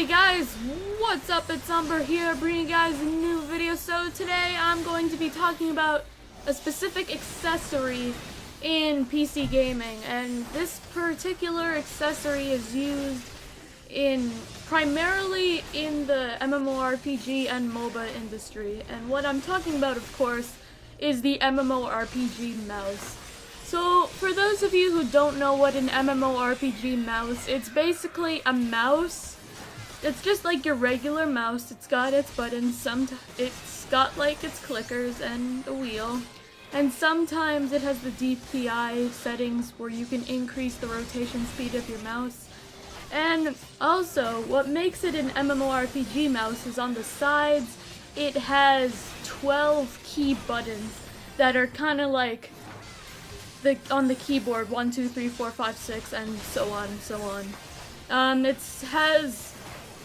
Hey guys, what's up? It's Umbruhh here, bringing you guys a new video. So today I'm going to be talking about a specific accessory in PC gaming, and this particular accessory is used primarily in the MMORPG and MOBA industry. And what I'm talking about, of course, is the MMORPG mouse. So, for those of you who don't know what an MMORPG mouse, it's basically a mouse. It's just like your regular mouse. It's got its buttons, it's got like its clickers and a wheel. And sometimes it has the DPI settings where you can increase the rotation speed of your mouse. And also, what makes it an MMORPG mouse is on the sides, it has 12 key buttons that are kind of like on the keyboard, 1, 2, 3, 4, 5, 6, and so on and so on. It has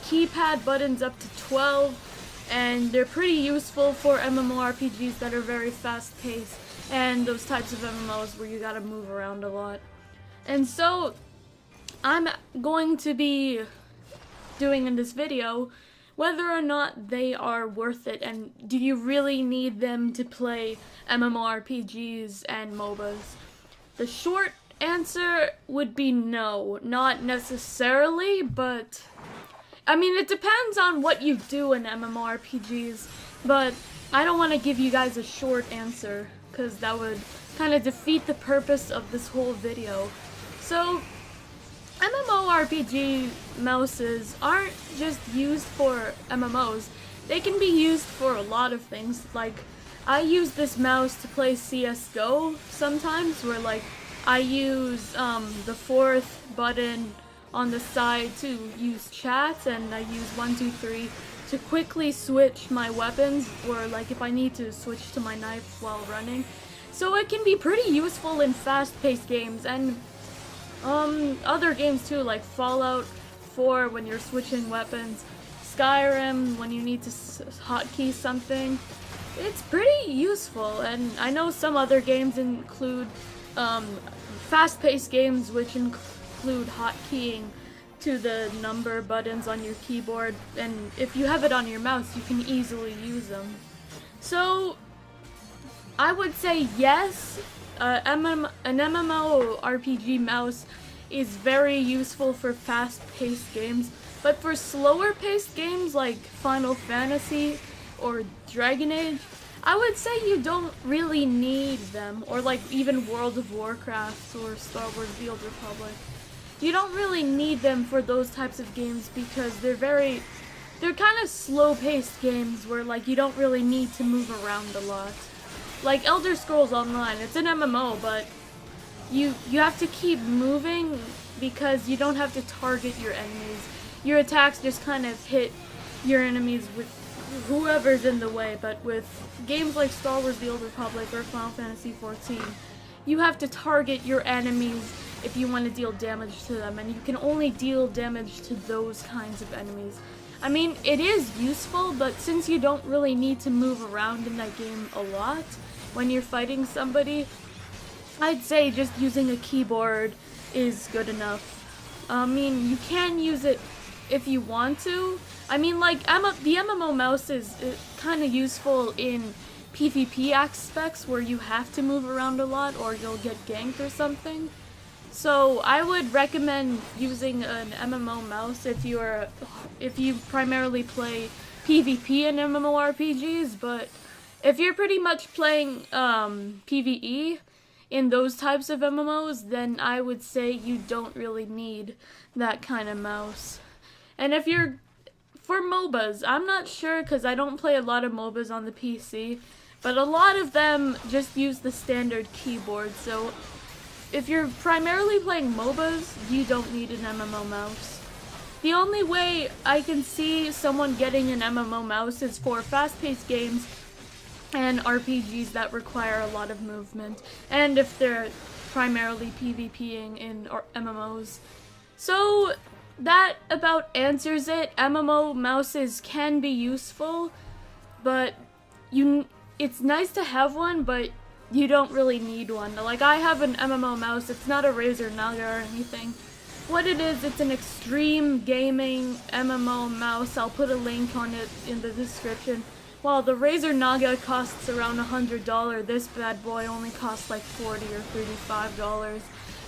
keypad buttons up to 12, and they're pretty useful for MMORPGs that are very fast-paced, and those types of MMOs where you gotta move around a lot. And so, I'm going to be doing in this video whether or not they are worth it, and do you really need them to play MMORPGs and MOBAs? The short answer would be no, not necessarily, but I mean, it depends on what you do in MMORPGs, but I don't want to give you guys a short answer, because that would kind of defeat the purpose of this whole video. So, MMORPG mouses aren't just used for MMOs. They can be used for a lot of things. Like, I use this mouse to play CSGO sometimes, where like I use the fourth button on the side to use chat, and I use 1, 2, 3 to quickly switch my weapons, or like if I need to switch to my knife while running. So it can be pretty useful in fast-paced games, and other games too, like Fallout 4 when you're switching weapons, Skyrim when you need to hotkey something. It's pretty useful, and I know some other games include fast-paced games which include hotkeying to the number buttons on your keyboard, and if you have it on your mouse, you can easily use them. So, I would say yes, an MMORPG mouse is very useful for fast-paced games, but for slower-paced games like Final Fantasy or Dragon Age, I would say you don't really need them, or like even World of Warcraft or Star Wars The Old Republic. You don't really need them for those types of games because they're kind of slow-paced games where like you don't really need to move around a lot. Like Elder Scrolls Online, it's an MMO, but you have to keep moving because you don't have to target your enemies. Your attacks just kind of hit your enemies with whoever's in the way, but with games like Star Wars The Old Republic or Final Fantasy XIV, you have to target your enemies if you want to deal damage to them, and you can only deal damage to those kinds of enemies. I mean, it is useful, but since you don't really need to move around in that game a lot when you're fighting somebody, I'd say just using a keyboard is good enough. I mean, you can use it if you want to. I mean, like, the MMO mouse is kind of useful in PvP aspects where you have to move around a lot or you'll get ganked or something. So I would recommend using an MMO mouse if you primarily play PvP in MMORPGs, but if you're pretty much playing PvE in those types of MMOs, then I would say you don't really need that kind of mouse. And if you're for MOBAs, I'm not sure because I don't play a lot of MOBAs on the PC, but a lot of them just use the standard keyboard, so if you're primarily playing MOBAs, you don't need an MMO mouse. The only way I can see someone getting an MMO mouse is for fast-paced games and RPGs that require a lot of movement, and if they're primarily PvPing in MMOs. So that about answers it. MMO mouses can be useful, but it's nice to have one, but you don't really need one. Like, I have an MMO mouse. It's not a Razer Naga or anything, what it is, it's an extreme gaming MMO mouse. I'll put a link on it in the description. While the Razer Naga costs around $100, this bad boy only costs like $40 or $35.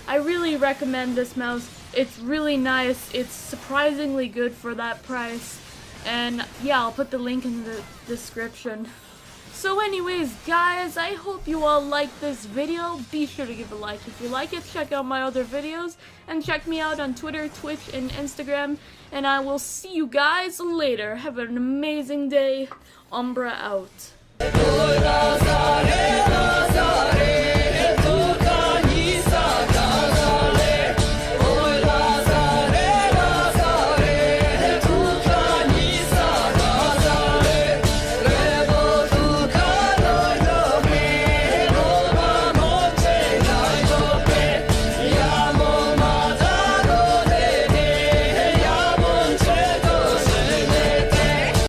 I really recommend this mouse. It's really nice. It's surprisingly good for that price. And yeah, I'll put the link in the description. So anyways, guys, I hope you all liked this video. Be sure to give a like if you like it. Check out my other videos. And check me out on Twitter, Twitch, and Instagram. And I will see you guys later. Have an amazing day. Umbruhh out.